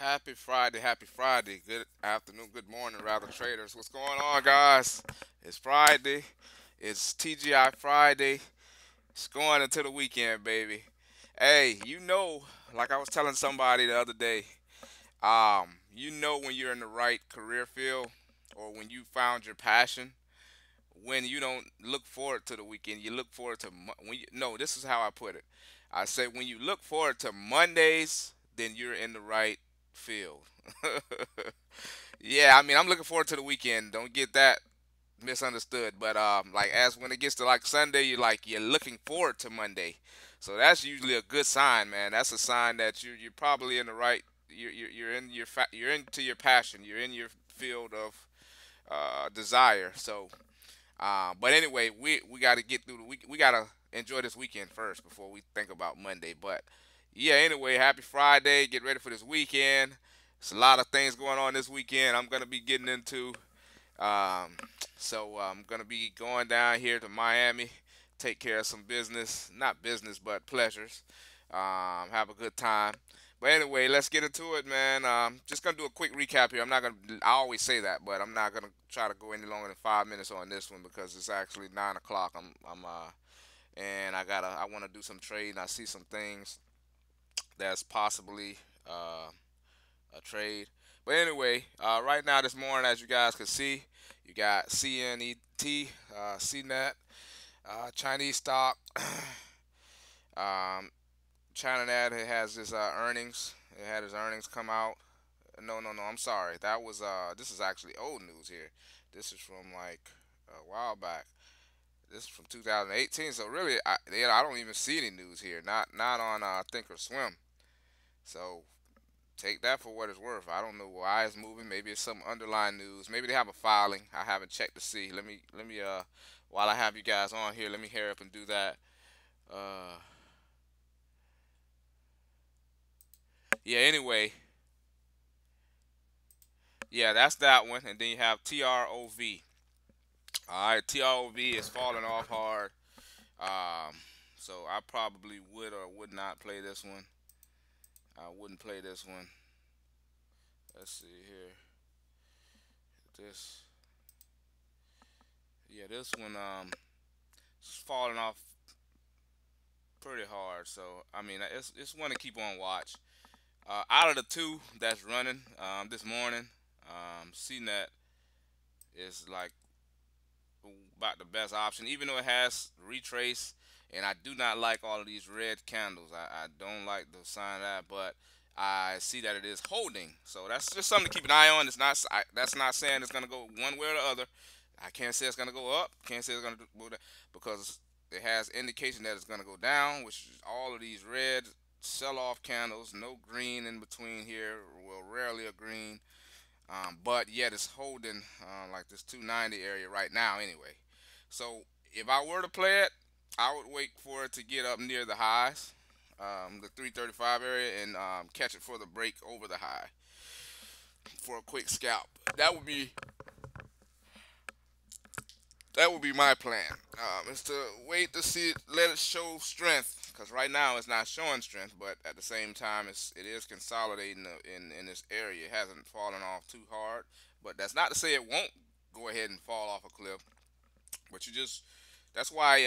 Happy Friday. Good afternoon, good morning, rather, traders. What's going on, guys? It's Friday. It's TGI Friday. It's going into the weekend, baby. Hey, like I was telling somebody the other day, when you're in the right career field or when you found your passion, when you don't look forward to the weekend, you look forward to no, this is how I put it. I say when you look forward to Mondays, then you're in the right field. Yeah, I mean, I'm looking forward to the weekend. Don't get that misunderstood. But like as when it gets to like Sunday, you're looking forward to Monday. So that's usually a good sign, man. That's a sign that you're probably in the right. You're into your passion. You're in your field of desire. So, but anyway, we got to get through the week. We got to enjoy this weekend first before we think about Monday. But yeah, anyway, happy Friday. Get ready for this weekend. There's a lot of things going on this weekend. I'm gonna be getting into. Um, so I'm gonna be going down here to Miami, take care of some business, not business but pleasures. Have a good time. But anyway, let's get into it, man. Just gonna do a quick recap here. I'm not gonna. I always say that, but I'm not gonna try to go any longer than 5 minutes on this one because it's actually 9 o'clock. And I want to do some trading. I see some things that's possibly uh, a trade. But anyway, right now this morning, as you guys can see, you got CNET, CNET, Chinese stock. um, China Net has his earnings. It had his earnings come out. No. I'm sorry. That was This is actually old news here. This is from like a while back. This is from 2018. So really, I don't even see any news here. Not on Think or Swim. So take that for what it's worth. I don't know why it's moving. Maybe it's some underlying news. Maybe they have a filing. I haven't checked to see. Let me while I have you guys on here, let me hurry up and do that. Uh yeah, anyway. Yeah, that's that one. And then you have TROV. Alright, TROV is falling off hard. Um so I probably would or would not play this one. I wouldn't play this one. Let's see here. This this one is falling off pretty hard. So I mean, it's one to keep on watch. Out of the two that's running this morning, CNET is like about the best option, even though it has retrace. And I do not like all of these red candles. I don't like the sign of that, but I see that it is holding. So that's just something to keep an eye on. That's not saying it's gonna go one way or the other. I can't say it's gonna go up. Can't say it's gonna go down because it has indication that it's gonna go down, which is all of these red sell-off candles, no green in between here. Well, rarely a green, but yet it's holding like this 290 area right now anyway. So if I were to play it, I would wait for it to get up near the highs, the 335 area, and catch it for the break over the high for a quick scalp. That would be my plan. Is to wait to see it, let it show strength, because right now it's not showing strength, but at the same time it is consolidating in this area. It hasn't fallen off too hard, but that's not to say it won't go ahead and fall off a cliff. But that's why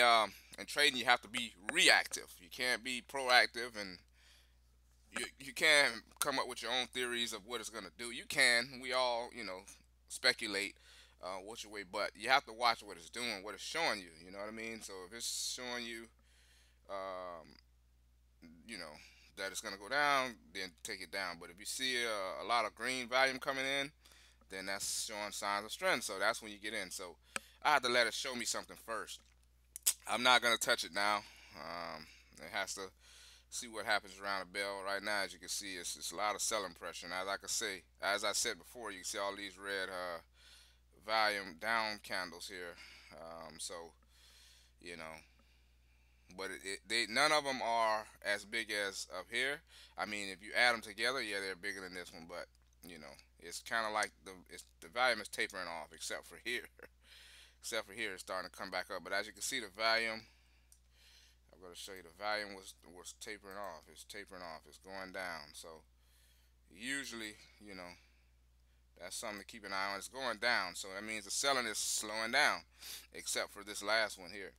in trading you have to be reactive. You can't be proactive, and you can come up with your own theories of what it's gonna do. You can. We all speculate which way, but you have to watch what it's doing, what it's showing you. You know what I mean? So if it's showing you, um, you know, that it's gonna go down, then take it down. But if you see a lot of green volume coming in, then that's showing signs of strength. So that's when you get in. So I have to let it show me something first. I'm not gonna touch it now. It has to see what happens around the bell. Right now, as you can see, it's a lot of selling pressure. And as I said before, you can see all these red volume down candles here. So you know, but they none of them are as big as up here. I mean, if you add them together, yeah, they're bigger than this one. But it's kind of like the volume is tapering off, except for here. Except for here, it's starting to come back up. But as you can see, the volume. I'm going to show you the volume was tapering off. It's tapering off. It's going down. So Usually, you know, that's something to keep an eye on. It's going down, so that means the selling is slowing down, except for this last one here.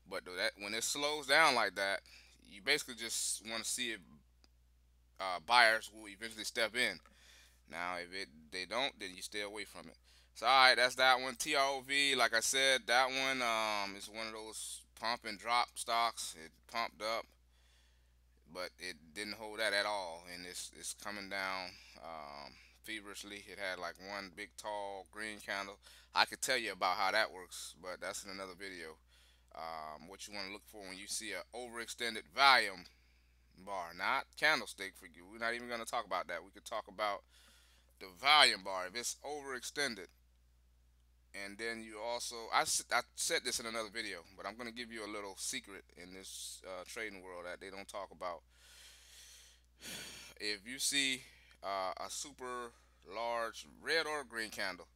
But when it slows down like that, you basically just want to see if buyers will eventually step in. Now, if they don't, then you stay away from it. So, all right, that's that one. TROV, like I said, that one is one of those pump and drop stocks. It pumped up, but it didn't hold that at all, and it's coming down feverishly. It had like one big tall green candle. I could tell you about how that works, but that's in another video. What you want to look for when you see a overextended volume bar, not candlestick. For you, we're not even going to talk about that. We could talk about the volume bar if it's overextended. And then you also, I said this in another video, but I'm going to give you a little secret in this trading world that they don't talk about. If you see a super large red or green candle,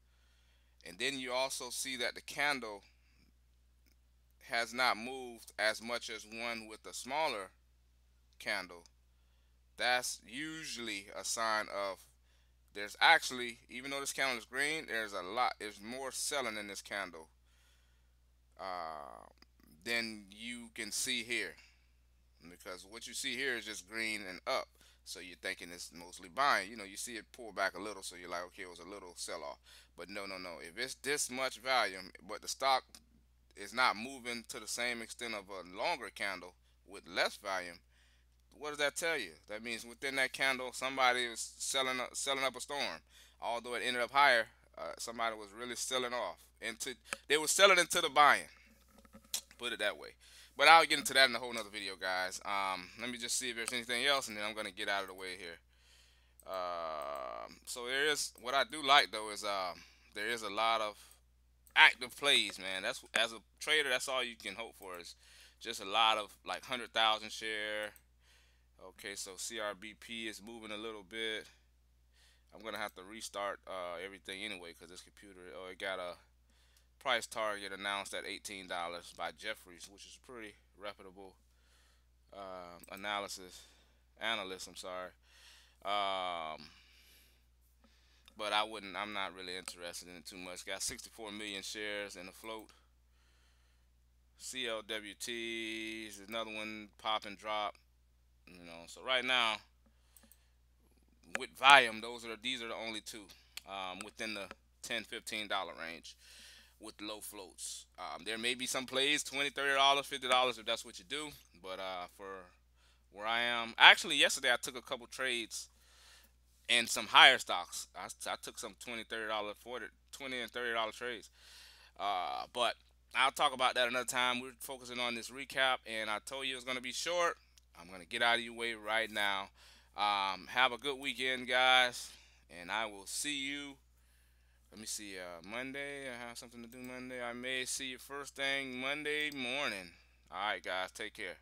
and then you also see that the candle has not moved as much as one with a smaller candle, that's usually a sign of there's actually, even though this candle is green, there's more selling in this candle uh, than you can see here. Because what you see here is just green and up. So you're thinking it's mostly buying. You know, you see it pull back a little, so you're like, okay, it was a little sell off. But no, no, no. If it's this much volume, but the stock is not moving to the same extent of a longer candle with less volume, what does that tell you? That means within that candle, somebody is selling up a storm. Although it ended up higher, somebody was really selling off into. They were selling into the buying. Put it that way. But I'll get into that in a whole nother video, guys. Let me just see if there's anything else, and then I'm gonna get out of the way here. So there is what I do like though is there is a lot of active plays, man. That's as a trader, that's all you can hope for is just a lot of like 100,000 share. Okay, so CRBP is moving a little bit. I'm gonna have to restart everything anyway because this computer, oh, it got a price target announced at $18 by Jeffries, which is pretty reputable analysis analyst. I'm sorry, um, but I wouldn't. I'm not really interested in it too much. Got 64 million shares in the float. CLWT is another one pop and drop. You know, so right now with volume, these are the only two within the $10-15 range with low floats. There may be some plays $20, $30, $50 if that's what you do. But for where I am, actually yesterday I took a couple trades in some higher stocks. I took some $20, $30, 40, $20 and $30 trades. But I'll talk about that another time. We're focusing on this recap, and I told you it was going to be short. I'm going to get out of your way right now. Have a good weekend, guys, and I will see you. Let me see. Monday, I have something to do Monday. I may see you first thing Monday morning. All right, guys, take care.